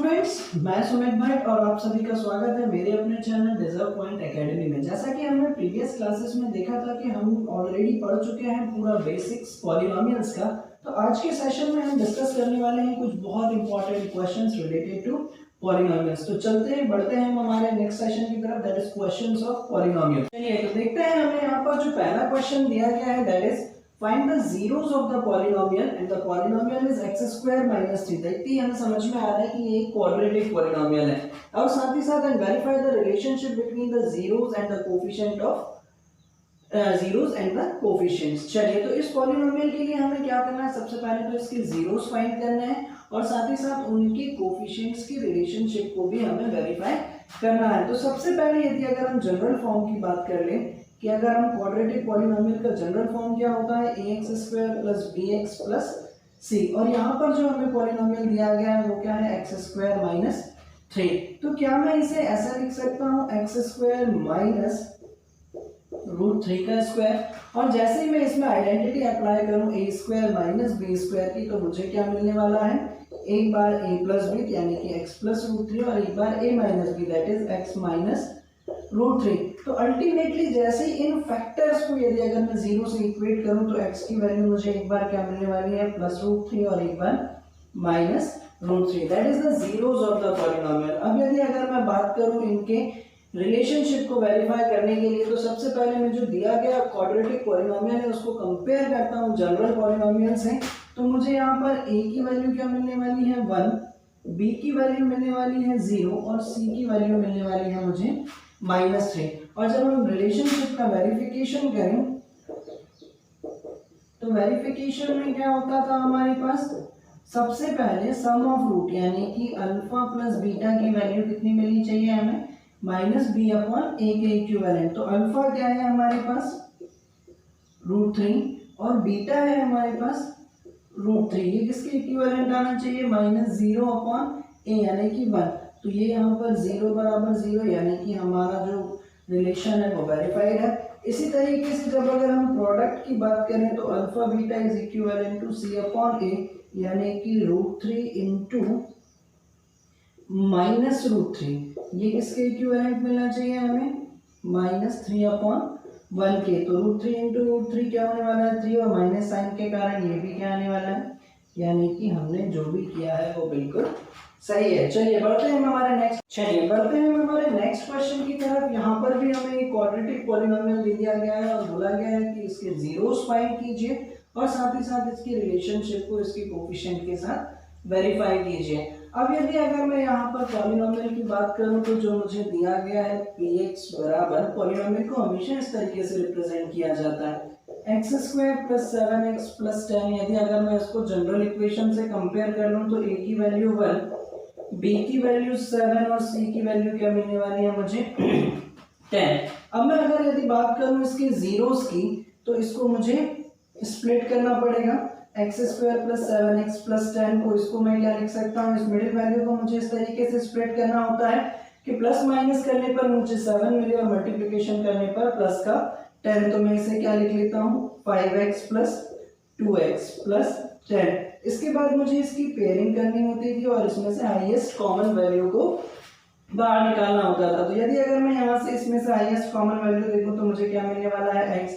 Students, मैं सुमित भट्ट और आप सभी का स्वागत है मेरे अपने चैनल डिजर्व पॉइंट एकेडमी में। जैसा कि हमने प्रीवियस क्लासेस में देखा था कि हम ऑलरेडी पढ़ चुके हैं पूरा बेसिक्स पॉलिनोमियल्स का, तो आज के सेशन में हम डिस्कस करने वाले हैं कुछ बहुत important questions related to polynomials. तो चलते हैं, बढ़ते हैं हम हमारे नेक्स्ट सेशन की तरफ, that is questions of polynomial. चलिए तो देखते हैं, हमें यहाँ पर जो पहला क्वेश्चन दिया गया है that is find the zeros of the polynomial and the polynomial is x square minus 3। देखते ही हमें समझ में आ रहा है कि ये एक quadratic polynomial है। और साथ ही साथ and verify the relationship between the zeros and the coefficient of zeros and the coefficients। चलिए तो इस polynomial के लिए हमें क्या करना है, सबसे पहले तो इसके zeros find करने हैं और साथ ही साथ उनके coefficients की relationship को भी हमें verify करना है। तो सबसे पहले यदि अगर हम जनरल फॉर्म की बात कर लें कि अगर हम क्वाड्रेटिक पॉलिनोमियल का जनरल फॉर्म क्या होता है, ax square plus bx plus c, और यहाँ पर जो हमें पॉलिनोमियल दिया गया है वो क्या है, x स्क्वायर माइनस 3। तो क्या मैं इसे ऐसा लिख सकता हूँ x स्क्वायर माइनस रूट 3 का स्क्वायर, और जैसे ही मैं इसमें आइडेंटिटी अप्लाई करूँ a square minus b square की, तो मुझे क्या मिलने वाला है, एक बार a प्लस b यानी कि x प्लस रूट 3 और एक बार a minus b that is x minus root 3। तो अल्टीमेटली जैसे ही इन फैक्टर्स को यदि अगर मैं जीरो से इक्वेट करूं तो x की वैल्यू मुझे एक बार क्या मिलने वाली है, प्लस रूट 3 और एक बार minus root 3, that is the zeros of the polynomial. अब यदि अगर मैं बात करूं इनके रिलेशनशिप को वेरीफाई करने के लिए, तो सबसे पहले मैं जो दिया गया क्वाड्रेटिक पॉलिनोमियल है उसको कंपेयर करता हूं जनरल पॉलिनोमियल से। तो मुझे यहाँ पर a की वैल्यू क्या मिलने वाली है, 1, b की वैल्यू मिलने वाली है 0 और c की वैल्यू मिलने वाली है मुझे -3। और जब हम रिलेशनशिप का वेरिफिकेशन करें तो वेरिफिकेशन में क्या होता था हमारे पास, सबसे पहले सम ऑफ रूट यानी कि अल्फा प्लस बीटा की वैल्यू कितनी मिलनी चाहिए हमें, -b अपॉन a के इक्विवेलेंट। तो अल्फा क्या है हमारे पास, रूट 3, और बीटा है हमारे पास रूट 3। ये किसके इक्विवेलेंट आना चाहिए, -0 अपॉन a यानी कि 1। तो ये यहाँ पर 0 बराबर 0 यानी कि हमारा जो रिलेशन है वो वेरीफाइड है। इसी तरीके से जब अगर हम प्रोडक्ट की बात करें तो alpha beta is equivalent to c upon a यानी कि रूट 3 इंटू माइनस रूट 3। ये किसके इक्विवेलेंट मिलना चाहिए हमें, -3 अपॉन 1 के। तो रूट 3 इंटू रूट 3 क्या होने वाला है, 3, और माइनस साइन के कारण ये भी क्या आने वाला है, यानी कि हमने जो भी किया है वो बिल्कुल सही है। चलिए बढ़ते हैं हमारे नेक्स्ट क्वेश्चन की तरफ। यहाँ पर भी हमें एक क्वाड्रेटिक पॉलिनोमियल दे दिया गया है और बोला गया है कि इसके जीरोस फाइंड कीजिए और साथ ही साथ इसकी रिलेशनशिप को इसके कोफिशिएंट के साथ वेरीफाई कीजिए। अब यदि अगर मैं यहाँ पर पॉलिनोमियल की बात करूँ तो जो मुझे दिया गया है px बराबर, पॉलिनोमियल को हमेशा इस तरीके से रिप्रेजेंट किया जाता है x square plus 7x plus 10। यदि अगर मैं इसको जनरल इक्वेशन से कंपेयर कर लूँ तो a की वैल्यू 1, b की वैल्यू 7 और c की वैल्यू क्या मिलने वाली है मुझे 10। अब मैं अगर यदि बात करूँ इसके जीरोस की तो इसको मुझे स्प्लिट करना पड़ेगा, x square plus 7x plus 10 को इसको मैं क्या लिख सकता हूँ, इस मिडिल वैल्यू को मुझे इस तरीके से स्प्लिट करना होता है कि प्लस माइनस करने पर मुझे 7 मिले और मल्टीप्लिकेशन करने पर प्लस का 10। तो मैं इसे क्या लिख लेता हूँ, 5x प्लस 2x प्लस 10। इसके बाद मुझे इसकी पेयरिंग करनी होती थी और इसमें से हाईएस्ट कॉमन वैल्यू को बाहर निकालना होता था। तो यदि अगर मैं यहाँ से इसमें से हाईएस्ट कॉमन वैल्यू देखूँ तो मुझे क्या मिलने वाला है, x,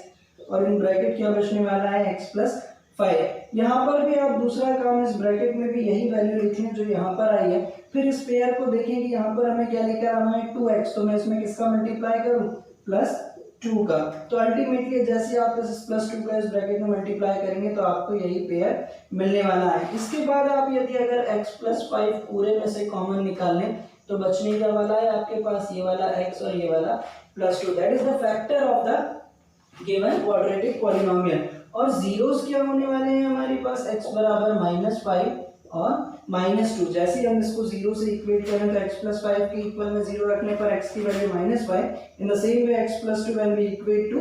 और इन ब्रैकेट क्या बचने वाला है, x प्लस 5। यहाँ पर भी आप दूसरा काम, इस ब्रैकेट में भी यही वैल्यू लिख लें जो यहाँ पर आई है। फिर इस पेयर को देखें कि यहाँ पर हमें क्या लेकर आना है, 2x। तो मैं इसमें किसका मल्टीप्लाई करूँ, प्लस 2 का। तो अल्टीमेटली जैसे आप इस प्लस 2 का इस ब्रैकेट में मल्टीप्लाई करेंगे तो आपको यही पेयर मिलने वाला है। इसके बाद आप यदि अगर x प्लस 5 पूरे में से कॉमन निकाल लें तो बचने क्या वाला है आपके पास, ये वाला x और ये वाला plus 2। That is the factor of the given quadratic polynomial. और जीरोस क्या होने वाले हैं हमारे पास, x बराबर -5 और -2। जैसे हम इसको 0 से इक्वेट करें तो x प्लस 5 के इक्वल में 0 रखने पर x की value -5। In the same way x plus 2 when we equate to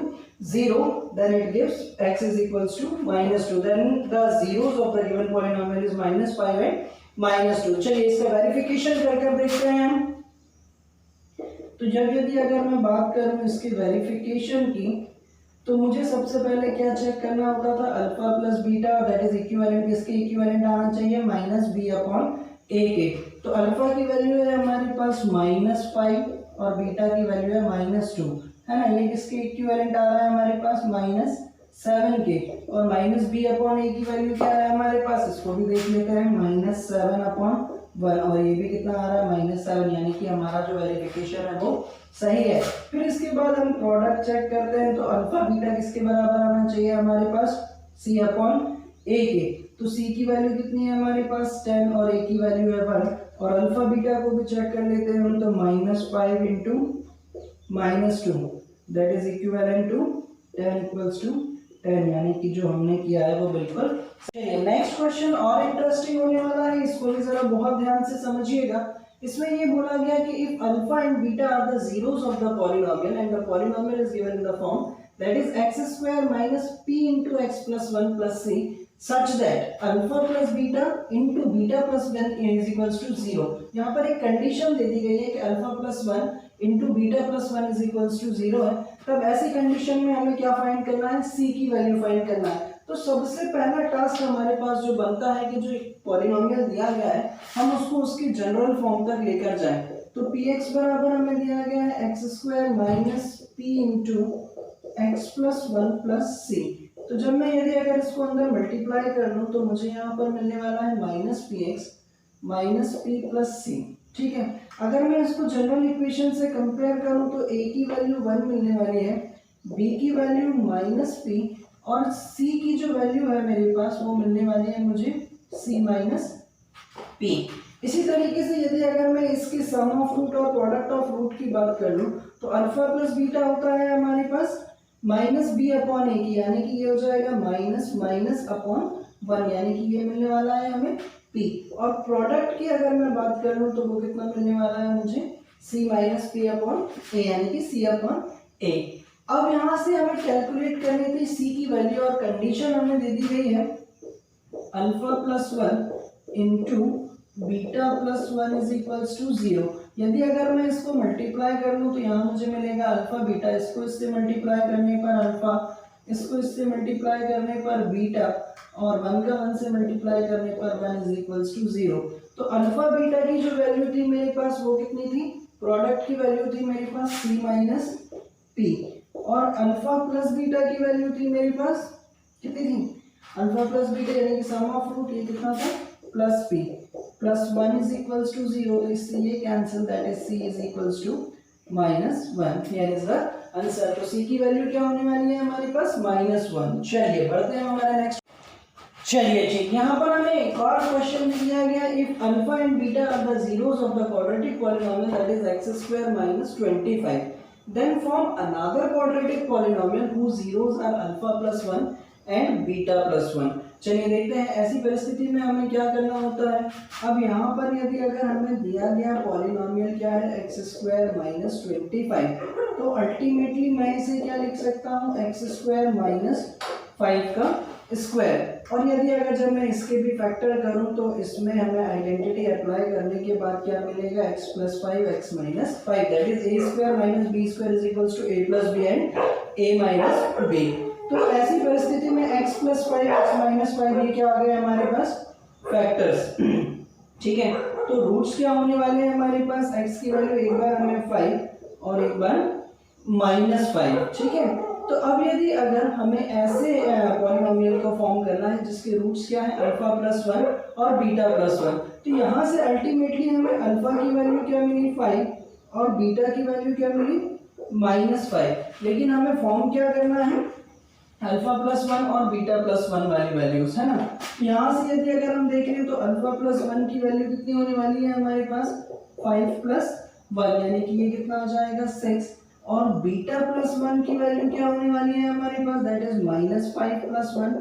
0 then it gives x is equals to -2। Then the zeros of the given polynomial is -5 and -2। चलिए इसका verification करके देखते हैं हम। तो जब यदि अगर मैं बात करूं इसके वेरिफिकेशन की तो मुझे सबसे पहले क्या चेक करना होता था, alpha plus beta that is equivalent, इसके इक्विवेलेंट आना चाहिए -b अपॉन ए के। तो अल्फा की वैल्यू है हमारे पास -5 और बीटा की वैल्यू है -2, है ना। ये किसके इक्विवेलेंट आ रहा है हमारे पास -7 के। और -b/a की वैल्यू क्या है हमारे पास, इसको भी देख लेते हैं, -7/1। और ये भी कितना आ रहा है -7, यानी कि हमारा जो वेरिफिकेशन है वो सही है। फिर इसके बाद हम प्रोडक्ट चेक करते हैं। तो अल्फा बीटा किसके बराबर आना चाहिए हमारे पास, c/a के। तो c की वैल्यू कितनी है हमारे पास 10 और a की वैल्यू है 1। और अल्फा बीटा को भी चेक कर लेते हैं हम। तो -5 into -2 that is equivalent to 10 equals to 10, यानी कि जो हमने किया है वो बिल्कुल सही है। नेक्स्ट क्वेश्चन और इंटरेस्टिंग होने वाला है, इसको भी जरा बहुत ध्यान से समझिएगा। इसमें ये बोला गया कि if alpha and beta are the zeros of the polynomial and the polynomial is given in the form that is x² minus p into x plus 1 plus c such that alpha plus beta into beta plus 1 is equals to 0। यहाँ पर एक condition दे दी गई है कि alpha plus 1 into beta plus 1 is equals to 0 है। तब ऐसी कंडीशन में हमें क्या फाइंड करना है, c की वैल्यू फाइंड करना है। तो सबसे पहला टास्क हमारे पास जो बनता है कि जो एक पॉलिनोमियल दिया गया है हम उसको उसकी जनरल फॉर्म तक लेकर जाएं। तो px बराबर हमें दिया गया है x² minus p into x plus 1 plus c। तो जब मैं यदि अगर इसको अंदर मल्टीप्लाई कर लूँ तो मुझे यहाँ पर मिलने वाला है -px minus p plus c। ठीक है, अगर मैं इसको जनरल इक्वेशन से कंपेयर करूँ तो a की वैल्यू 1 मिलने वाली है, b की वैल्यू -p और c की जो वैल्यू है मेरे पास वो मिलने वाली है मुझे c माइनस p। इसी तरीके से यदि अगर मैं इसकी सम ऑफ रूट और प्रोडक्ट ऑफ रूट की बात कर लूँ तो अल्फा प्लस बीटा होता है हमारे पास -b/a की, यानी कि ये हो जाएगा -1/1, यानी कि ये मिलने वाला है हमें p। और प्रोडक्ट की अगर मैं बात कर लूँ तो वो कितना मिलने वाला है मुझे c माइनस p/a, यानी कि c/a। अब यहाँ से हमें कैलकुलेट करनी थी c की वैल्यू और कंडीशन हमें दे दी गई है alpha plus 1 into beta plus 1 is equals to 0। यदि अगर मैं इसको मल्टीप्लाई कर लूँ तो यहाँ मुझे मिलेगा अल्फा बीटा, इसको इससे मल्टीप्लाई करने पर अल्फा, इसको इससे मल्टीप्लाई करने पर बीटा और 1 का 1 से मल्टीप्लाई करने पर 1 इज इक्वल्स टू 0। तो अल्फा बीटा की जो वैल्यू थी मेरे पास वो कितनी थी, प्रोडक्ट की वैल्यू थी मेरे पास c माइनस p और अल्फा प्लस बीटा की वैल्यू थी मेरे पास कितनी थी, अल्फा प्लस बीटा यानी कि सम ऑफ रूट ये कितना था plus p plus 1 is equals to 0। तो इससे ये cancel, that is c is equals to -1। Here is the answer. तो c की वैल्यू क्या होने वाली है हमारे पास -1। चलिए बढ़ते हैं हमारा नेक्स्ट। चलिए ठीक, यहाँ पर हमें एक और क्वेश्चन दिया गया, if alpha and beta are the zeros of the quadratic polynomial that is x² minus 25 then form another quadratic polynomial whose zeros are alpha plus 1 and beta plus 1। चलिए देखते हैं ऐसी परिस्थिति में हमें क्या करना होता है। अब यहाँ पर यदि अगर हमें दिया गया पॉलिनोमियल क्या है x² minus 25, तो अल्टीमेटली मैं इसे क्या लिख सकता हूँ x² minus 5 का स्क्वायर। और यदि अगर जब मैं इसके भी फैक्टर करूं तो इसमें हमें आइडेंटिटी अप्लाई करने के बाद क्या मिलेगा x plus 5 x minus 5 that is a² minus b² is equals to a plus b and a minus b। तो ऐसी परिस्थिति में x प्लस 5 x माइनस 5 ये क्या आ गया हमारे पास फैक्टर्स। ठीक है, तो रूट्स क्या होने वाले हैं हमारे पास, x की वैल्यू एक बार हमें 5 और एक बार -5। ठीक है, तो अब यदि अगर हमें ऐसे पॉलिनोमियल को फॉर्म करना है जिसके रूट्स क्या है अल्फा प्लस 1 और बीटा प्लस 1, तो यहाँ से अल्टीमेटली हमें अल्फा की वैल्यू क्या मिली 5 और बीटा की वैल्यू क्या मिली -5। लेकिन हमें फॉर्म क्या करना है अल्फा प्लस 1 और बीटा प्लस 1 वाली वैल्यूज, है ना। यहाँ से यदि अगर हम देख लें तो अल्फा प्लस 1 की वैल्यू कितनी होने वाली है हमारे पास 5 प्लस 1, यानी कि ये कितना आ जाएगा 6। और बीटा प्लस 1 की वैल्यू क्या होने वाली है हमारे पास दैट इज -5 प्लस 1,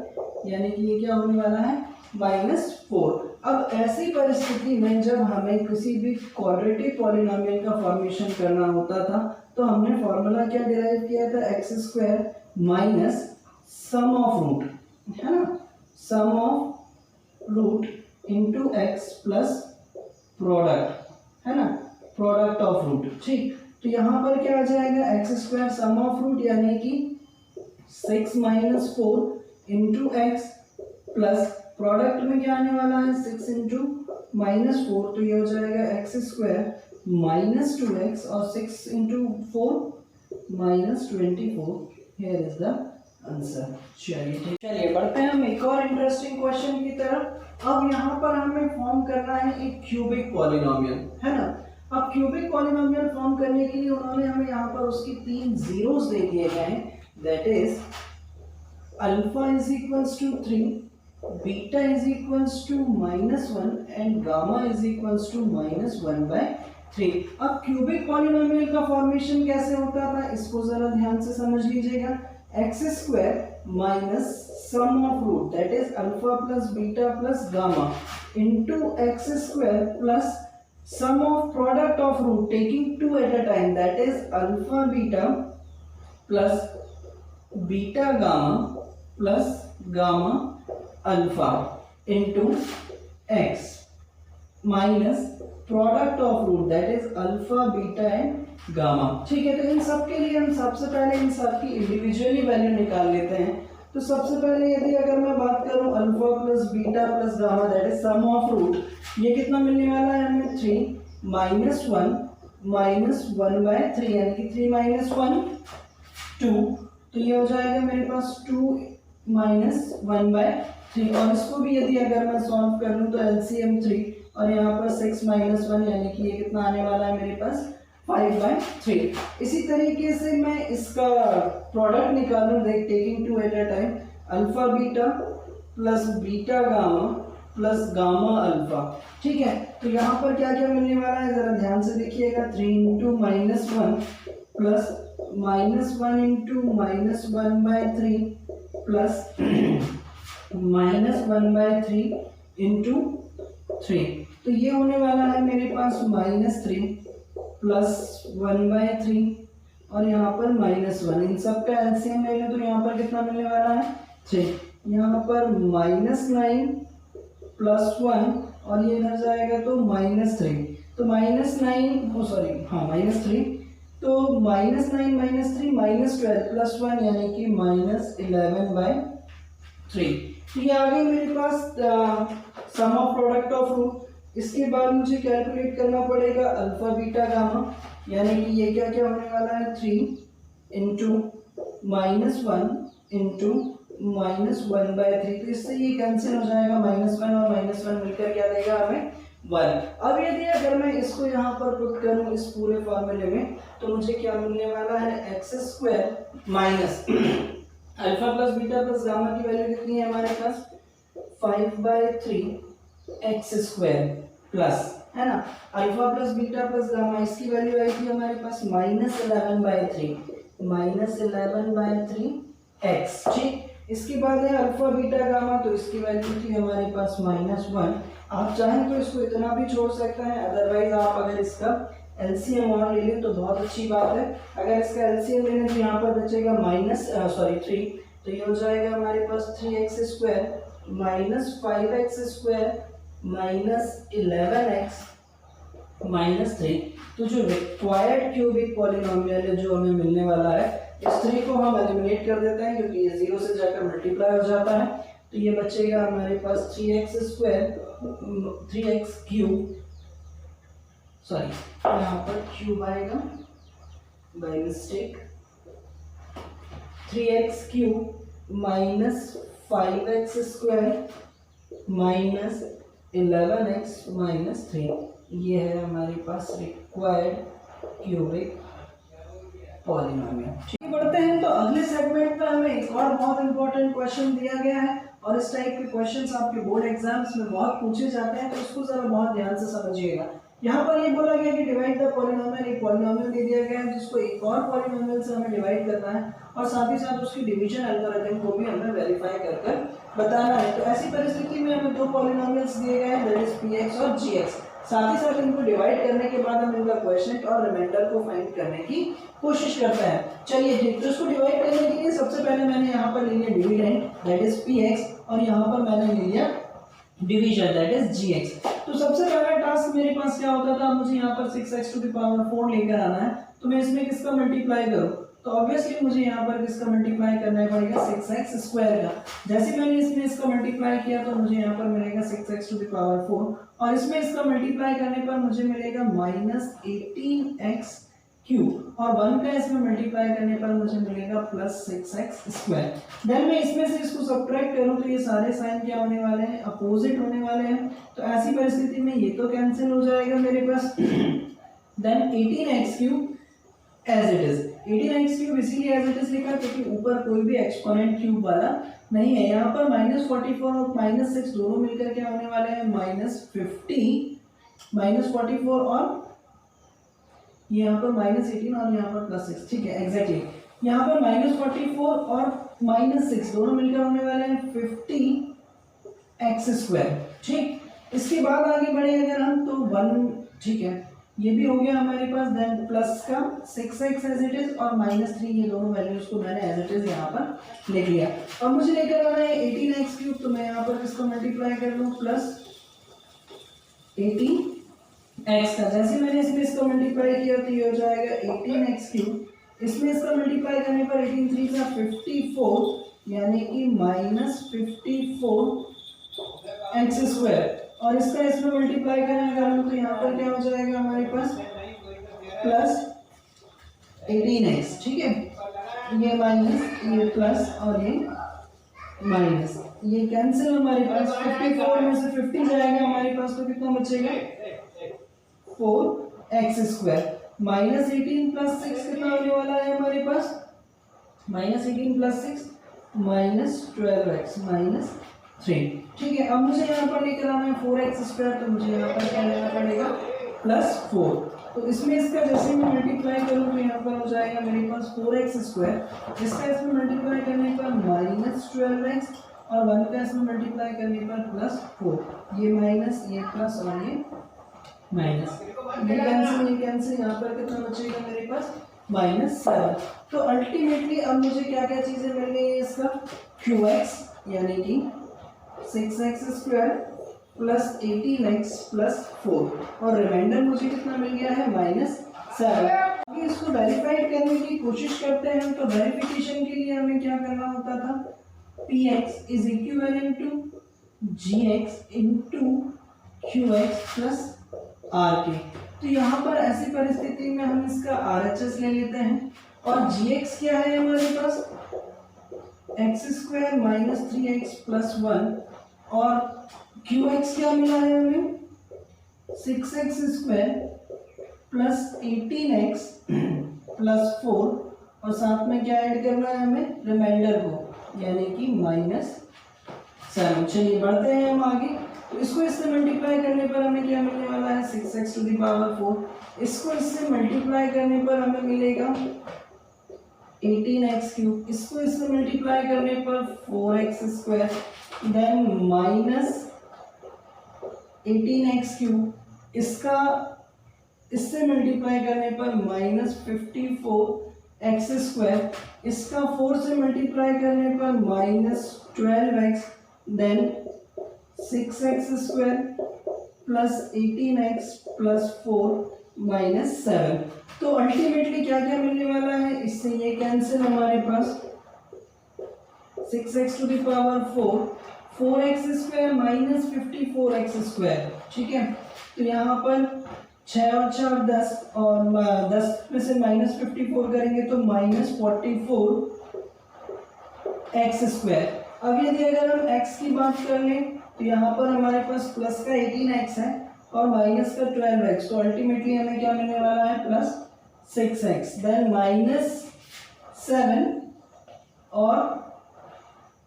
यानी कि ये क्या होने वाला है -4। अब ऐसी परिस्थिति में जब हमें किसी भी क्वाड्रेटिक पॉलिनोमियल का फॉर्मेशन करना होता था तो हमने फॉर्मूला क्या डिराइव किया था x² minus sum of root, है ना, sum of root into x plus product, है ना, प्रोडक्ट ऑफ रूट। ठीक, तो यहाँ पर क्या आ जाएगा x² सम ऑफ रूट यानी कि 6 - 4 इंटू एक्स प्लस प्रोडक्ट में क्या आने वाला है 6 इंटू -4, तो ये हो जाएगा x² -2x और 6 into 4 -24। Here is the answer. चलिए बढ़ते हैं हम एक और इंटरेस्टिंग क्वेश्चन की तरफ। अब यहाँ पर हमें फॉर्म करना है एक क्यूबिक पॉलिनोमियल, है ना। अब क्यूबिक पॉलिनोमियल फॉर्म करने के लिए उन्होंने हमें यहाँ पर उसकी 3 जीरोस दे दिए गए हैं, that is alpha is equals to 3, beta is equals to -1 and gamma is equals to -1/3। अब क्यूबिक पॉलिनोमियल का फॉर्मेशन कैसे होता था, इसको जरा ध्यान से समझ लीजिएगा। x² minus sum of root that is alpha plus beta plus gamma into x² plus sum of product of root taking 2 at a time, that is alpha beta plus beta gamma plus gamma alpha into x minus product of root that is alpha beta and gamma। ठीक है, तो इन सब के लिए हम सबसे पहले इन सब की इंडिविजुअली वैल्यू निकाल लेते हैं। तो सबसे पहले यदि अगर मैं बात करूं alpha plus beta plus gamma that is sum of root, ये कितना मिलने वाला है हमें 3 -1/3 यानी कि 3 -1 2, तो ये हो जाएगा मेरे पास 2 -1/3। और इसको भी यदि अगर मैं सॉल्व कर लूँ तो LCM 3 और यहाँ पर 6 -1 यानी कि ये कितना आने वाला है मेरे पास 5/3। इसी तरीके से मैं इसका प्रोडक्ट निकालूं taking 2 at a time, alpha beta plus beta gamma plus gamma alpha. ठीक है, तो यहाँ पर क्या क्या मिलने वाला है जरा ध्यान से देखिएगा। 3 into -1 plus -1 into -1/3 plus -1/3 into 3, तो ये होने वाला है मेरे पास -3 प्लस 1/3 और यहाँ पर -1। इन सब का एलसीएम ले लें तो यहाँ पर कितना मिलने वाला है 3। यहाँ पर -9 प्लस 1 और ये इधर जाएगा तो -3, तो -9 सॉरी हाँ -3, तो -9 -3 -12 प्लस 1 यानी कि -11/3। ये आ गई मेरे पास सम ऑफ प्रोडक्ट ऑफ रूट। इसके बाद मुझे कैलकुलेट करना पड़ेगा अल्फा बीटा गामा, यानी कि ये क्या क्या होने वाला है 3 इंटू -1 इंटू -1/3, तो इससे ये कैंसिल हो जाएगा, -1 और -1 मिलकर क्या देगा हमें 1। अब यदि अगर मैं इसको यहाँ पर पुट करूँ इस पूरे फॉर्मूले में तो मुझे क्या मिलने वाला है x² minus alpha plus beta plus gamma की वैल्यू कितनी है हमारे पास 5/3 x² प्लस, है ना, alpha plus beta plus gamma, इसकी वैल्यू आई थी हमारे पास -11/3 x। ठीक, इसके बाद है अल्फा बीटा गामा, तो इसकी वैल्यू थी हमारे पास -1। आप चाहें तो इसको इतना भी छोड़ सकते हैं, अदरवाइज आप अगर इसका एलसीएम और ले लें तो बहुत अच्छी बात है। अगर इसका एलसीएम ले लें तो यहाँ पर बचेगा 3, तो ये हो जाएगा हमारे पास 3x² minus 5x² minus 11x minus 3। तो जो रिक्वायर्ड क्यूबिक पॉलिनोमियल है जो हमें मिलने वाला है, इस 3 को हम एलिमिनेट कर देते हैं क्योंकि ये 0 से जाकर मल्टीप्लाई हो जाता है, तो ये बचेगा हमारे पास 3x³ सॉरी यहाँ पर क्यूब आएगा by mistake, 3x³ minus 5x² minus 11x minus 3। ये है हमारे पास रिक्वायर्ड क्यूबिक पॉलिनोमियल। ठीक, बढ़ते हैं तो अगले सेगमेंट में हमें एक और बहुत इंपॉर्टेंट क्वेश्चन दिया गया है और इस टाइप के क्वेश्चंस आपके बोर्ड एग्जाम्स में बहुत पूछे जाते हैं, तो इसको जरा बहुत ध्यान से समझिएगा। यहाँ पर ये बोला गया कि डिवाइड द पॉलिनोमियल, एक पॉलिनोमियल दे दिया गया है जिसको एक और पॉलिनोमियल से हमें डिवाइड करना है और साथ ही साथ उसकी डिवीजन एल्गोरिथम को भी हमें वेरीफाई कर बताना है। तो ऐसी परिस्थिति में हमें 2 पॉलिनोमियल्स दिए गए हैं दैट इज px और gx, साथ ही साथ इनको डिवाइड करने के बाद हम इनका क्वोशिएंट और रिमाइंडर को फाइंड करने की कोशिश करते हैं। चलिए ठीक, तो इसको डिवाइड करने के लिए सबसे पहले मैंने यहाँ पर ले लिया डिविडेंड दैट इज px और यहाँ पर मैंने ले लिया डिवीजन दैट इज gx। तो सबसे पहला टास्क मेरे पास क्या होता था, मुझे यहाँ पर 6x⁴ लेकर आना है, तो मैं इसमें किसका मल्टीप्लाई करूँ, तो ऑब्वियसली मुझे यहाँ पर किसका मल्टीप्लाई करना पड़ेगा 6x स्क्वायर का। जैसे मैंने इसमें इसका मल्टीप्लाई किया तो मुझे यहाँ पर मिलेगा 6x टू द पावर 4 और इसमें इसका मल्टीप्लाई करने पर मुझे मिलेगा -18x क्यूब और 1 का इसमें मल्टीप्लाई करने पर मुझे मिलेगा +6x स्क्वायर। देन मैं इसमें से इसको सब्ट्रैक्ट करूं तो ये सारे साइन क्या होने वाले हैं, अपोजिट होने वाले हैं। तो ऐसी परिस्थिति में ये तो कैंसिल हो जाएगा मेरे पास। Then 18x cube as it is, 18x cube इसीलिए एज इट इज लिखा क्योंकि ऊपर कोई भी एक्सपोनेंट क्यूब वाला नहीं है। यहाँ पर -44 और -6 दोनों मिलकर क्या होने वाले हैं, -50, -44 और यहाँ पर -18 और यहाँ पर +6, ठीक है एग्जैक्टली। यहाँ पर -44 और -6 दोनों मिलकर होने वाले हैं 50x स्क्वायर, ठीक। इसके बाद आगे बढ़े अगर हम तो 1, ठीक है ये भी हो गया हमारे पास। देन प्लस का 6x एज इट इज और -3, ये दोनों वैल्यूज को मैंने एज इट इज यहाँ पर लिख लिया। अब मुझे लेकर आना है 18x क्यूब, तो मैं यहाँ पर इसको मल्टीप्लाई कर लूँ +18x का। जैसे मैंने इसमें इसको मल्टीप्लाई किया तो ये हो जाएगा 18x क्यूब, इसमें इसका मल्टीप्लाई करने पर 18 3 का 54 यानी कि -54x स्क्वायर और इसका इसमें मल्टीप्लाई करें अगर हम तो यहाँ पर क्या हो जाएगा हमारे पास +18x, ठीक है। ये माइनस, ये प्लस और ये माइनस, ये कैंसिल हमारे पास। 54 में से 50 जाएगा हमारे पास तो कितना बचेगा 4x स्क्वायर। -18 + 6 कितना होने वाला है हमारे पास, -18 + 6 -12x -3, ठीक है। अब मुझे यहाँ पर लेकर आना है 4x स्क्वायर, तो मुझे यहाँ पर क्या लेना पड़ेगा +4। तो इसमें इसका जैसे मैं मल्टीप्लाई करूँ तो यहाँ पर हो जाएगा मेरे पास 4x स्क्वायर, इसका इसमें मल्टीप्लाई करने पर -12x और 1 का इसमें मल्टीप्लाई करने पर +4, ये माइनस ये प्लस और ये माइनस, ये कैंसिल, यहाँ पर कितना बचेगा मेरे पास -7। तो अल्टीमेटली अब मुझे क्या क्या चीज़ें मिल गई है इसका, qx यानी कि 6x स्क्वायर +18x +4 और रिमाइंडर मुझे कितना मिल गया है -7। अभी इसको वेरीफाइड करने की कोशिश करते हैं तो वेरिफिकेशन के लिए हमें क्या करना होता था, px is equivalent to gx into qx plus rk। तो यहाँ पर ऐसी परिस्थिति में हम इसका RHS ले लेते हैं और gx क्या है हमारे पास x स्क्वायर -3x + 1 और qx क्या मिला है हमें 6x स्क्वायर +18x +4 और साथ में क्या ऐड करना है हमें, रिमाइंडर को यानी कि -7। चलिए बढ़ते हैं हम आगे। तो इसको इससे मल्टीप्लाई करने पर हमें क्या मिलने वाला है 6x टू द पावर 4, इसको इससे मल्टीप्लाई करने पर हमें मिलेगा 18x क्यूब, इसको इससे मल्टीप्लाई करने पर 4x square, then -18x cube, इसका इससे मल्टीप्लाई करने पर -54x स्क्वायर, इसका 4 से मल्टीप्लाई करने पर -12x, then 6x square +18x +4 -7। तो अल्टीमेटली क्या क्या मिलने वाला है, इससे ये कैंसिल, हमारे पास 6x to the power 4 4x square -54x square, ठीक है। तो यहाँ पर 6 और 4 10 और 10 में से -54 करेंगे तो -44x स्क्वायर। अब यदि अगर हम x की बात कर लें तो यहाँ पर हमारे पास प्लस का 18x है और माइनस का 12x, तो अल्टीमेटली हमें क्या मिलने वाला है +6x, देन -7 और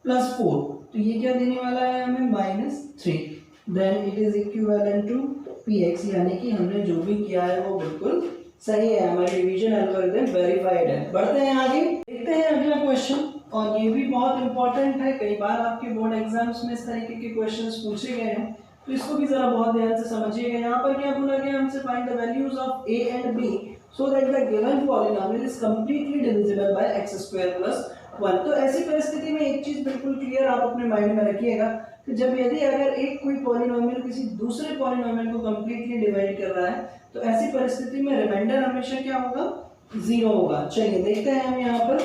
+4, तो ये क्या देने वाला है हमें -3, then it is equivalent to px, यानी कि हमने जो भी किया है वो बिल्कुल सही है, हमारी डिवीजन एल्गोरिथम वेरीफाइड है। बढ़ते हैं आगे, देखते हैं अगला क्वेश्चन और ये भी बहुत इंपॉर्टेंट है, कई बार आपके बोर्ड एग्जाम्स में इस तरीके के क्वेश्चंस पूछे गए हैं, तो इसको भी जरा बहुत ध्यान से समझिएगा। यहाँ पर क्या बोला गया हमसे, find the values of a and b so that the given polynomial is completely divisible by x square + 1। तो ऐसी परिस्थिति में एक चीज बिल्कुल क्लियर आप अपने माइंड में रखिएगा कि जब यदि अगर एक कोई पॉलिनोमियल किसी दूसरे पॉलिनोमियल को कंप्लीटली डिवाइड कर रहा है तो ऐसी परिस्थिति में रिमाइंडर हमेशा क्या होगा 0 होगा। चलिए देखते हैं हम यहाँ पर,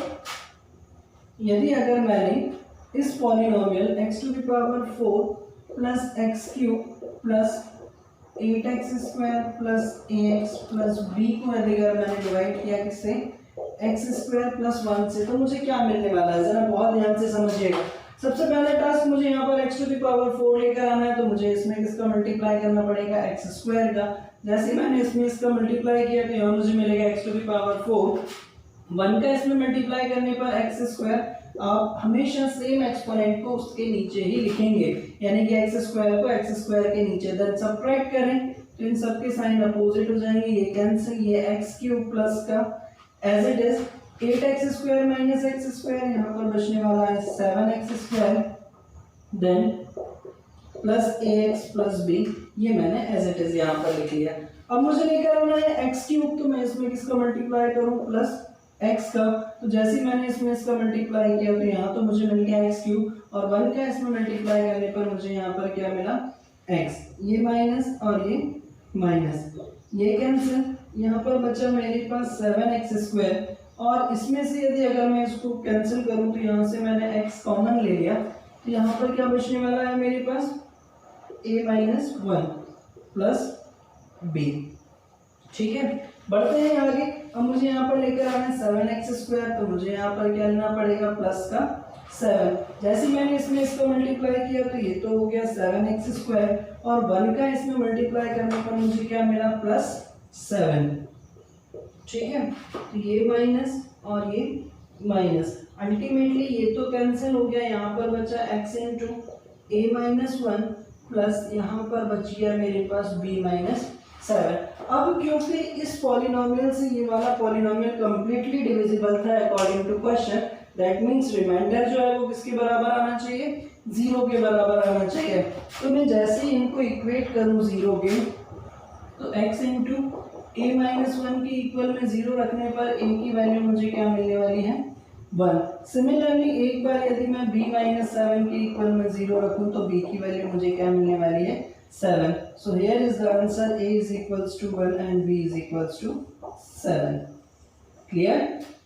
यदि अगर मैंने इस polynomial x to the power 4 plus x cube plus 8x² plus ax plus b को यदि अगर मैंने डिवाइड किया किससे, x² प्लस 1 से, तो मुझे क्या मिलने वाला है, जरा बहुत ध्यान से समझिएगा। सबसे पहले टास्क मुझे यहाँ पर x टू द पावर 4 लेकर आना है, तो मुझे इसमें किसका मल्टीप्लाई करना पड़ेगा, x² का। जैसे मैंने इसमें इसका मल्टीप्लाई किया तो यहाँ मुझे मिलेगा x टू द पावर 4, 1 का इसमें मल्टीप्लाई करने पर x²। आप हमेशा सेम एक्सपोनेंट को उसके नीचे ही लिखेंगे, यानी कि x² को x² के नीचे, देन सबट्रैक्ट करें तो इन सब के साइन अपोजिट हो जाएंगे, ये कैंसिल, ये x³ प्लस का as it is 8x² minus x², यहाँ पर बचने वाला है 7x², then plus ax plus b, ये मैंने एज इट इज यहाँ पर लिख लिया। अब मुझे लेकर आना है x³, तो मैं इसमें किसका मल्टीप्लाई करूँ, प्लस x का। तो जैसे मैंने इसमें इसका मल्टीप्लाई किया तो यहाँ तो मुझे मिल गया x³ और 1 का इसमें मल्टीप्लाई करने पर मुझे यहाँ पर क्या मिला, x, ये माइनस और ये माइनस, ये कैंसिल, यहाँ पर बचा मेरे पास 7x², और इसमें से यदि अगर मैं इसको कैंसिल करूँ तो यहाँ से मैंने x कॉमन ले लिया, तो यहाँ पर क्या बचने वाला है मेरे पास, a-1 प्लस b। ठीक है, बढ़ते हैं आगे। अब मुझे यहाँ पर लेकर आना है 7x², तो मुझे यहाँ पर क्या लेना पड़ेगा, प्लस का 7। जैसे मैंने इसमें इसको मल्टीप्लाई किया तो ये तो हो गया 7x², और 1 का इसमें मल्टीप्लाई करने पर मुझे क्या मिला, प्लस 7। ठीक है, तो ये माइनस और ये माइनस, अल्टीमेटली ये तो कैंसिल हो गया, यहाँ पर बचा x इंटू a-1 प्लस यहाँ पर बच गया मेरे पास b-7। अब क्योंकि इस पॉलिनोमियल से ये वाला पॉलिनोमियल कंप्लीटली डिविजिबल था according to question, that means remainder जो है वो किसके बराबर आना चाहिए, 0 के बराबर आना चाहिए। तो मैं जैसे ही इनको इक्वेट करूं 0 के, तो x इंटू a-1 के इक्वल में 0 रखने पर a की वैल्यू मुझे क्या मिलने वाली है, 1। सिमिलरली एक बार यदि मैं b-7 के इक्वल में 0 रखूं तो b की वैल्यू मुझे क्या मिलने वाली है, 7। So here is the answer, a is equals to 1 and b is equals to 7. Clear?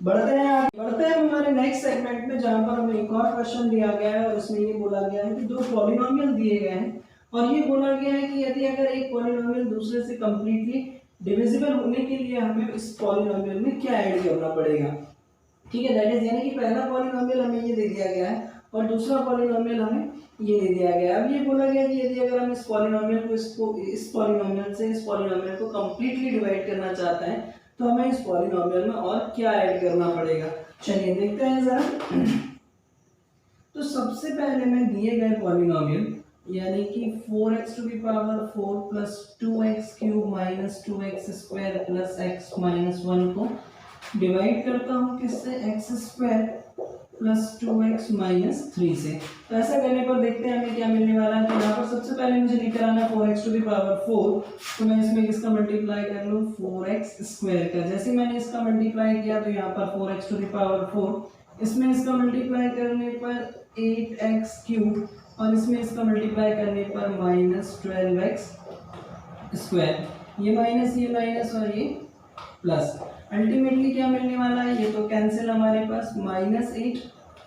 बढ़ते हैं हमारे नेक्स्ट सेगमेंट में, जहाँ पर हमें एक और क्वेश्चन दिया गया है और उसमें ये बोला गया है कि दो पॉलिनोमियल दिए गए हैं और ये बोला गया है कि यदि अगर एक पॉलिनोमियल दूसरे से कंप्लीटली डिविजिबल होने के लिए हमें इस पॉलिनोमियल में क्या ऐड करना पड़ेगा। ठीक है, दैट इज, यानी कि पहला पॉलिनोमियल हमें ये दे दिया गया है और दूसरा पॉलिनोमियल हमें ये दे दिया गया है। अब ये बोला गया कि यदि अगर हम इस पॉलिनोमियल को इस पॉलिनोमियल से इस पॉलिनोमियल को कंप्लीटली डिवाइड करना चाहते हैं तो हमें इस पॉलिनोमियल में और क्या ऐड करना पड़ेगा। चलिए देखते हैं जरा। तो सबसे पहले मैं दिए गए पॉलिनोमियल यानी कि 4x to the power 4 plus 2x cube minus 2x square plus x minus 1 को डिवाइड करता हूँ किससे, x square plus 2x minus 3 से। तो ऐसा करने पर देखते हैं हमें क्या मिलने वाला है। तो यहाँ पर सबसे पहले मुझे लेकर आना है 4x टू द पावर 4, तो मैं इसमें किसका मल्टीप्लाई कर लूँ, 4x स्क्वायर का। जैसे मैंने इसका मल्टीप्लाई किया तो यहाँ पर 4x टू द पावर 4, इसमें इसका मल्टीप्लाई करने पर 8x क्यूब और इसमें इसका मल्टीप्लाई करने पर माइनस 12x स्क्वायर, ये माइनस और ये प्लस। अल्टीमेटली क्या मिलने वाला है, ये तो कैंसिल हमारे पास, माइनस 8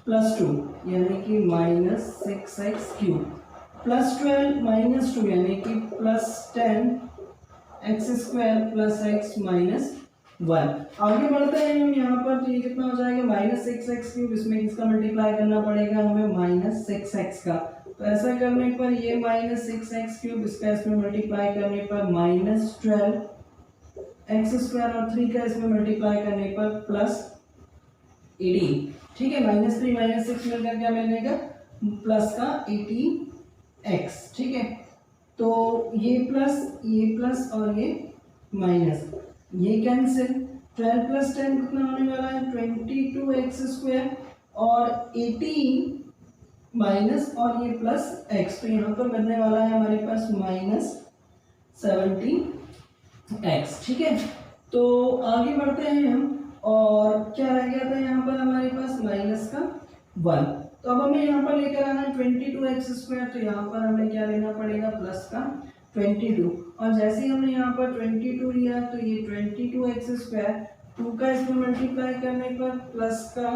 प्लस 2 यानी कि minus 6x cube plus 12 minus 2 यानी कि plus 10x square plus x minus 1। आगे बढ़ते हैं हम यहाँ पर, तो ये कितना हो जाएगा, माइनस 6x क्यूब, इसमें किसका मल्टीप्लाई करना पड़ेगा हमें, माइनस 6x का। तो ऐसा करने पर ये माइनस 6x क्यूब, इसका इसमें मल्टीप्लाई करने पर माइनस 12x स्क्वायर और 3 का इसमें मल्टीप्लाई करने पर प्लस 18। ठीक है, माइनस 3 माइनस 6 मिलकर क्या मिलेगा, प्लस का 18x। ठीक है, तो ये प्लस और ये माइनस, ये कैंसिल, 12 प्लस 10 कितना होने वाला है, 22x स्क्वायर और 18 माइनस और ये प्लस x, तो यहाँ पर बनने वाला है हमारे पास माइनस 17x। ठीक है, तो आगे बढ़ते हैं हम, और क्या रह गया था यहाँ पर हमारे पास, माइनस का 1। तो अब हमें यहाँ पर लेकर आना है 22x स्क्वायर, तो यहाँ पर हमें क्या लेना पड़ेगा, प्लस का 22। और जैसे ही हमने यहाँ पर 22 लिया तो ये 22x स्क्वायर 2 का इसमें मल्टीप्लाई करने पर प्लस का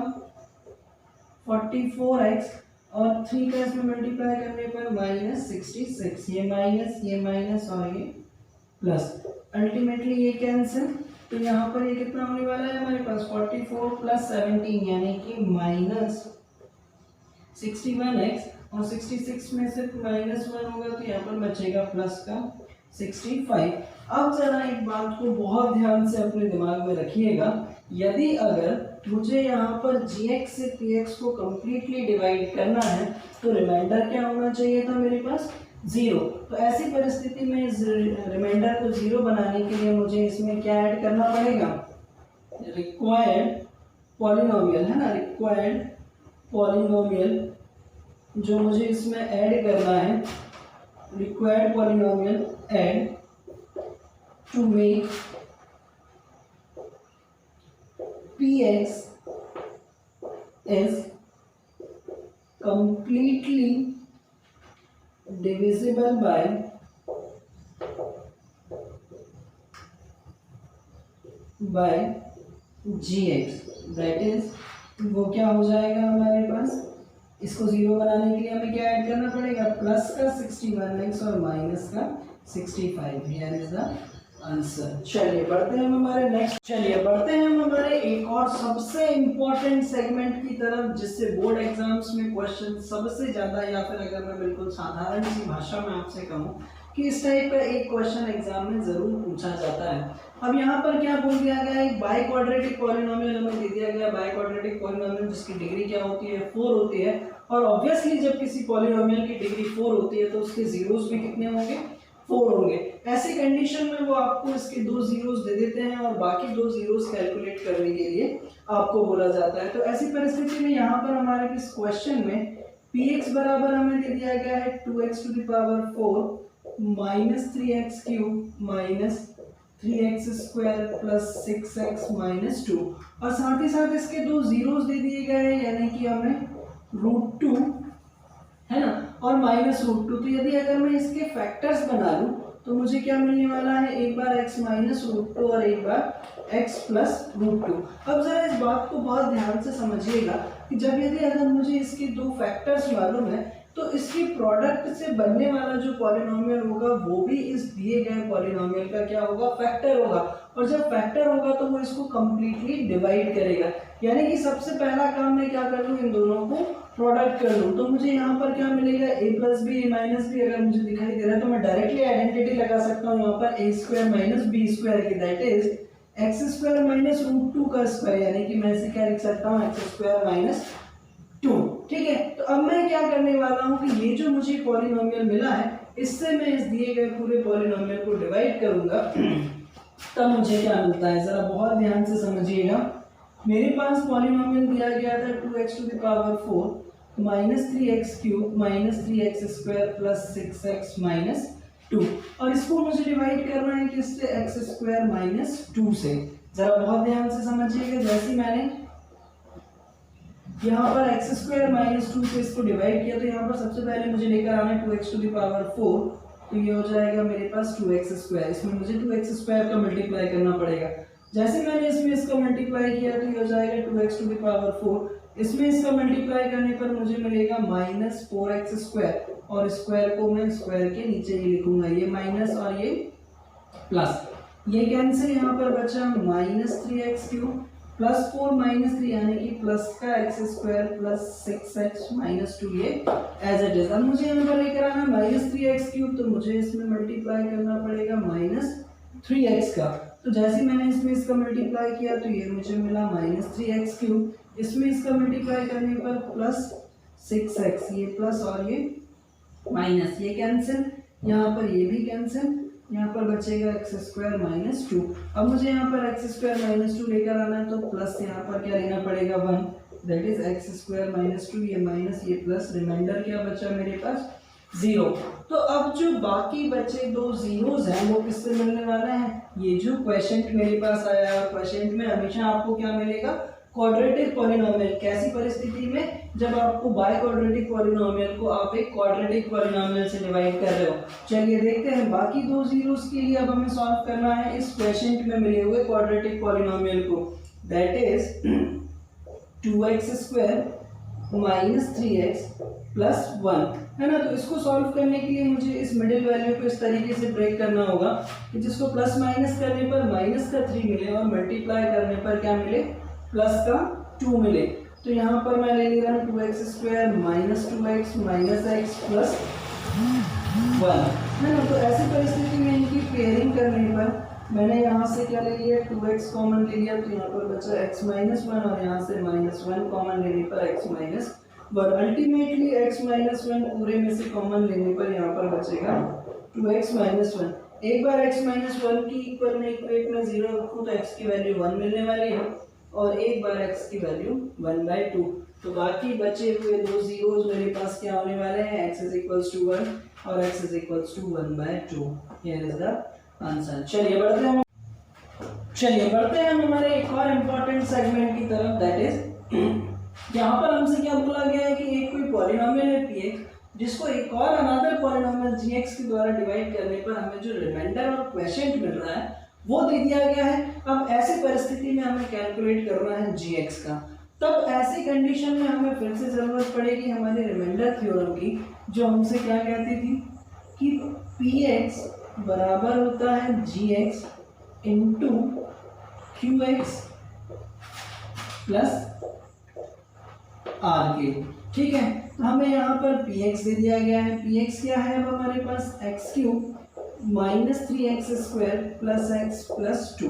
44x और 3 का इसमें मल्टीप्लाई करने पर माइनस 66। ये माइनस और ये प्लस, अल्टीमेटली ये कैंसिल। तो यहाँ पर ये कितना होने वाला है हमारे पास 44 प्लस 17 यानी कि माइनस 61x और 66 में से -1 होगा तो यहाँ पर बचेगा प्लस का 65। अब जरा एक बात को बहुत ध्यान से अपने दिमाग में रखिएगा, यदि अगर मुझे यहाँ पर gx से px को कम्प्लीटली डिवाइड करना है तो रिमाइंडर क्या होना चाहिए था मेरे पास 0। तो ऐसी परिस्थिति में रिमाइंडर को 0 बनाने के लिए मुझे इसमें क्या ऐड करना पड़ेगा, रिक्वायर्ड पॉलिनोमियल है ना, रिक्वायर्ड पॉलिनोमियल जो मुझे इसमें ऐड करना है, required polynomial add to make px is completely divisible by gx, that is वो क्या हो जाएगा हमारे पास, इसको 0 बनाने के लिए हमें क्या ऐड करना पड़ेगा, प्लस का 61x और माइनस का 65। Here is the answer. चलिए बढ़ते हैं हम हमारे एक और सबसे इंपॉर्टेंट सेगमेंट की तरफ, जिससे बोर्ड एग्जाम्स में क्वेश्चन सबसे ज्यादा, या फिर अगर मैं बिल्कुल साधारण सी भाषा में आपसे कहूँ कि इस टाइप का एक क्वेश्चन एग्जाम में जरूर पूछा जाता है। अब यहाँ पर क्या बोल दिया गया है, एक बाई क्वाड्रेटिक पॉलिनोमियल हमें दे दिया गया, बाई क्वाड्रेटिक पॉलिनोमियल जिसकी डिग्री क्या होती है 4 होती है, और ऑब्वियसली जब किसी पॉलिनोमियल की डिग्री 4 होती है तो उसके जीरोस भी कितने होंगे, 4 होंगे। ऐसी कंडीशन में वो आपको इसके 2 जीरोस दे देते हैं और बाकी 2 जीरोस कैलकुलेट करने के लिए आपको बोला जाता है। तो ऐसी परिस्थिति में यहाँ पर हमारे इस क्वेश्चन में px बराबर हमें दे दिया गया है 2x to the power 4 minus 3x cube minus 3x square plus 6x minus 2, और साथ ही साथ इसके 2 जीरोस दे दिए गए हैं यानी कि हमें √2 है ना और माइनस √2। तो यदि अगर मैं इसके फैक्टर्स बना लूं तो मुझे क्या मिलने वाला है, एक बार x माइनस √2 और एक बार x प्लस √2। अब जरा इस बात को बहुत ध्यान से समझिएगा कि जब यदि अगर मुझे इसके 2 फैक्टर्स मालूम है तो इसके प्रोडक्ट से बनने वाला जो पॉलिनोमियल होगा वो भी इस दिए गए पॉलिनोमियल का क्या होगा, फैक्टर होगा, और जब फैक्टर होगा तो वो इसको कंप्लीटली डिवाइड करेगा। यानी कि सबसे पहला काम मैं क्या कर लूँ, इन दोनों को प्रोडक्ट कर लूँ। तो मुझे यहाँ पर क्या मिलेगा, a plus b a minus b अगर मुझे दिखाई दे रहा है तो मैं डायरेक्टली आइडेंटिटी लगा सकता हूँ यहाँ पर a square minus B square की, that is X square minus √2 का स्क्वायर, यानी कि मैं इसे क्या लिख सकता हूँ, एक्स स्क्वायर माइनस 2। ठीक है, तो अब मैं क्या करने वाला हूँ कि ये जो मुझे पॉलिनोमियल मिला है इससे मैं इस दिए गए पूरे पॉलिनोमियल को डिवाइड करूंगा, तब मुझे क्या मिलता है, जरा बहुत ध्यान से समझिएगा। मेरे पास पॉलिनोमियल दिया गया था 2x to the power 4 minus 3x cube minus 3x square plus 6x minus 2, और इसको मुझे डिवाइड करना है किससे, x स्क्वायर माइनस 2 से। जरा बहुत ध्यान से समझिएगा, जैसे मैंने यहाँ पर एक्स स्क्वायर माइनस 2 से इसको डिवाइड किया तो यहाँ पर सबसे पहले मुझे लेकर आना है 2x टू द पावर 4, तो ये हो जाएगा मेरे पास 2x स्क्वायर, इसमें मुझे 2x स्क्वायर का मल्टीप्लाई करना पड़ेगा। जैसे मैंने इसमें इसका मल्टीप्लाई किया तो ये हो जाएगा 2x टू द पावर 4, इसमें इसका मल्टीप्लाई करने पर मुझे मिलेगा माइनस 4x स्क्वायर, और स्क्वायर को मैं स्क्वायर के नीचे ही लिखूंगा, ये माइनस और ये प्लस, ये कैंसिल, यहाँ पर बचा minus 3x cube plus 4 minus 3 यानी कि प्लस का x square plus 6x minus 2, ये एज इट इज। अब मुझे यहाँ पर लेकर आना माइनस 3x क्यूब, तो मुझे इसमें मल्टीप्लाई करना पड़ेगा माइनस 3x का। तो जैसे मैंने इसमें इसका मल्टीप्लाई किया तो ये मुझे मिला माइनस 3x क्यूब, इसमें इसका मल्टीप्लाई करने पर प्लस 6x, ये प्लस और ये माइनस, ये कैंसिल, यहाँ पर ये भी कैंसिल, यहाँ पर बचेगा एक्स स्क्वायर माइनस 2। अब मुझे यहाँ पर एक्स स्क्वायर माइनस 2 लेकर आना है तो प्लस यहाँ पर क्या लेना पड़ेगा 1, that is X square minus 2, ये माइनस ये प्लस, रिमाइंडर क्या बचा मेरे पास 0। तो अब जो बाकी बचे 2 जीरोस हैं वो किससे मिलने वाले हैं, ये जो क्वेश्चन मेरे पास आया है, क्वेश्चन में हमेशा आपको क्या मिलेगा, क्वाड्रेटिक पॉलिनोमियल कैसी परिस्थिति में, जब आपको बाय क्वाड्रेटिक पॉलिनोमियल को आप एक क्वाड्रेटिक पॉलिनोमियल से डिवाइड कर रहे हो। चलिए देखते हैं बाकी दो जीरोस के लिए अब हमें सॉल्व करना है इस क्वेश्चन में मिले हुए क्वाड्रेटिक पॉलिनोमियल को, that is 2x square minus 3x plus 1 है ना। तो इसको सॉल्व करने के लिए मुझे इस मिडिल वैल्यू को इस तरीके से ब्रेक करना होगा कि जिसको प्लस माइनस करने पर माइनस का 3 मिले और मल्टीप्लाई करने पर क्या मिले, प्लस का 2 मिले। तो यहाँ पर मैं ले रहा हूँ 2x square minus 2x minus x plus 1 है ना। तो ऐसी परिस्थिति में इनकी पेयरिंग करने पर मैंने यहाँ से क्या ले लिया, 2x कॉमन ले लिया, तो यहाँ पर बचा x माइनस 1 और यहाँ से माइनस 1 कॉमन लेने पर x minus 1। Ultimately x minus 1 पूरे में से कॉमन लेने पर यहाँ पर बचेगा 2x माइनस 1। एक बार x माइनस 1 की इक्वल में इक्वेट में 0 रखूँ तो x की वैल्यू 1 मिलने वाली है और एक बार x की वैल्यू 1/2। तो बाकी बचे हुए दो जीरोस मेरे पास क्या होने वाले हैं, x इज इक्वल्स टू 1 और x is equals to 1/2। Here is the answer. चलिए बढ़ते हैं हम हमारे एक और इम्पोर्टेंट सेगमेंट की तरफ, दैट इज यहाँ पर हमसे क्या बोला गया है कि एक कोई पॉलिनोमियल है px जिसको एक और अनदर पॉलिनोमियल gx के द्वारा डिवाइड करने पर हमें जो रिमाइंडर और क्वोशिएंट मिल रहा है वो दे दिया गया है। अब ऐसी परिस्थिति में हमें कैलकुलेट करना है gx का। तब ऐसी कंडीशन में हमें फिर से जरूरत पड़ेगी हमारे रिमाइंडर थ्योरम की, जो हमसे क्या कहती थी कि px बराबर होता है gx into qx plus r के। ठीक है, तो हमें यहाँ पर px दे दिया गया है। px क्या है अब हमारे पास, X cube minus 3x square plus x plus 2।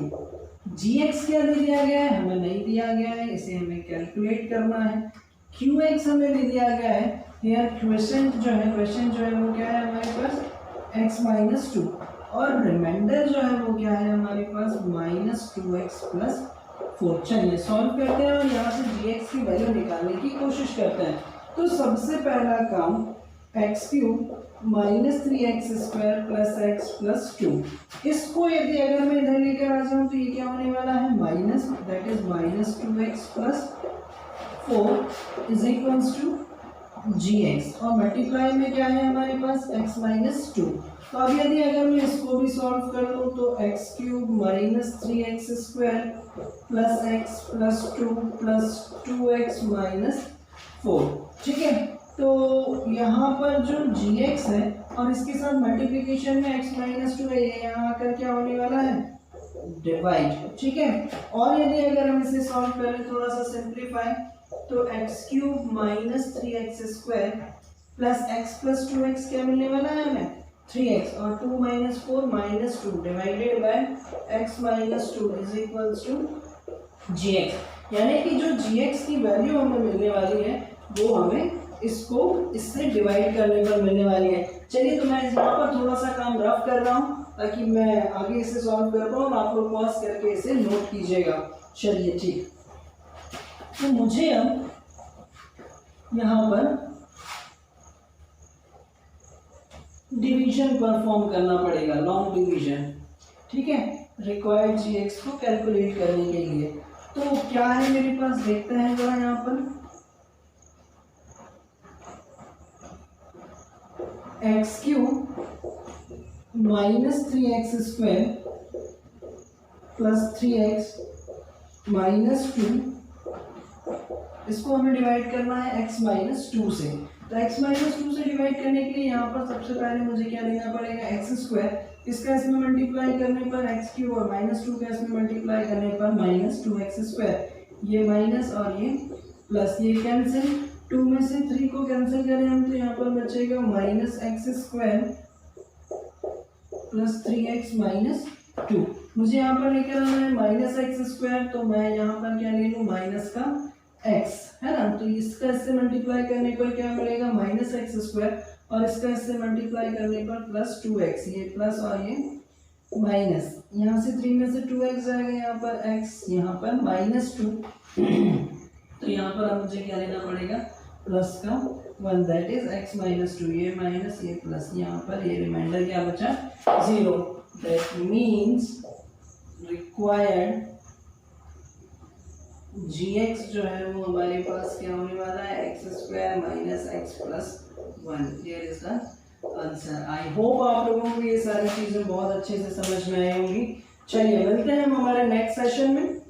gx क्या दे दिया गया है, हमें नहीं दिया गया है, इसे हमें कैलकुलेट करना है। qx हमें दे दिया गया है। यार क्वेश्चन जो है वो क्या है हमारे पास, x माइनस 2 और रिमाइंडर जो है वो क्या है हमारे पास माइनस 2x प्लस 4। चलिए सॉल्व करते हैं और यहाँ से gx की वैल्यू निकालने की कोशिश करते हैं। तो सबसे पहला काम x cube minus 3x square plus x plus 2, इसको यदि अगर मैं इधर लेकर आ जाऊँ तो ये क्या होने वाला है, minus, that is minus 2x plus 4 is equals to gx और मल्टीप्लाई में क्या है हमारे पास x माइनस 2। तो अब यदि अगर मैं इसको भी सॉल्व कर दूँ तो x cube minus 3x square plus x plus 2 plus 2x minus 4। ठीक है, तो यहाँ पर जो gx है और इसके साथ मल्टीप्लिकेशन में x माइनस 2 है, ये यहाँ आकर क्या होने वाला है, डिवाइड। ठीक है, और यदि अगर हम इसे सॉल्व करें थोड़ा सा सिंप्लीफाई, तो x cube minus 3x square plus x plus 2x क्या मिलने वाला है हमें, 3x और 2 minus 4 minus 2 divided by x minus 2 is equals to gx। यानी कि जो gx की वैल्यू हमें मिलने वाली है वो हमें इसको इससे डिवाइड करने पर मिलने वाली है। चलिए, तो मैं यहाँ पर थोड़ा सा काम रफ कर रहा हूँ ताकि मैं आगे इसे सॉल्व कर पाऊँ और आप लोग पॉज करके इसे नोट कीजिएगा। चलिए ठीक, तो मुझे अब यहाँ पर डिवीजन परफॉर्म करना पड़ेगा, लॉन्ग डिवीजन। ठीक है, रिक्वायर्ड gx को कैलकुलेट करने के लिए। तो क्या है मेरे पास, देखते हैं जरा यहाँ पर, x cube minus 3x square plus 3x minus 2, इसको हमें डिवाइड करना है x माइनस 2 से। तो x माइनस 2 से डिवाइड करने के लिए यहाँ पर सबसे पहले मुझे क्या लेना पड़ेगा, x स्क्वायर, इसका इसमें मल्टीप्लाई करने पर x क्यूब और माइनस 2 का इसमें मल्टीप्लाई करने पर माइनस 2x स्क्वायर, ये माइनस और ये प्लस, ये कैंसिल, 2 में से 3 को कैंसिल करें हम तो यहाँ पर बचेगा minus x square plus 3x minus 2। मुझे यहाँ पर लेकर आना है माइनस एक्स स्क्वायर, तो मैं यहाँ पर क्या ले लूँ, माइनस का x है ना। तो इसका इससे मल्टीप्लाई करने पर क्या मिलेगा, माइनस एक्स स्क्वायर और इसका इससे मल्टीप्लाई करने पर प्लस 2x, ये प्लस और ये माइनस, यहाँ से 3 में से 2x जाएगा, यहाँ पर x, यहाँ पर माइनस 2। तो यहाँ पर अब मुझे क्या लेना पड़ेगा, प्लस का 1, दैट इज x माइनस 2, ये माइनस ये प्लस, यहाँ पर ये रिमाइंडर क्या बचा, 0। That means required g x जो है वो हमारे पास क्या होने वाला है, x square minus x plus one. Here is the answer. I hope आप लोगों को ये सारी चीज़ें बहुत अच्छे से समझ में आई होंगी। चलिए मिलते हैं हम हमारे नेक्स्ट सेशन में।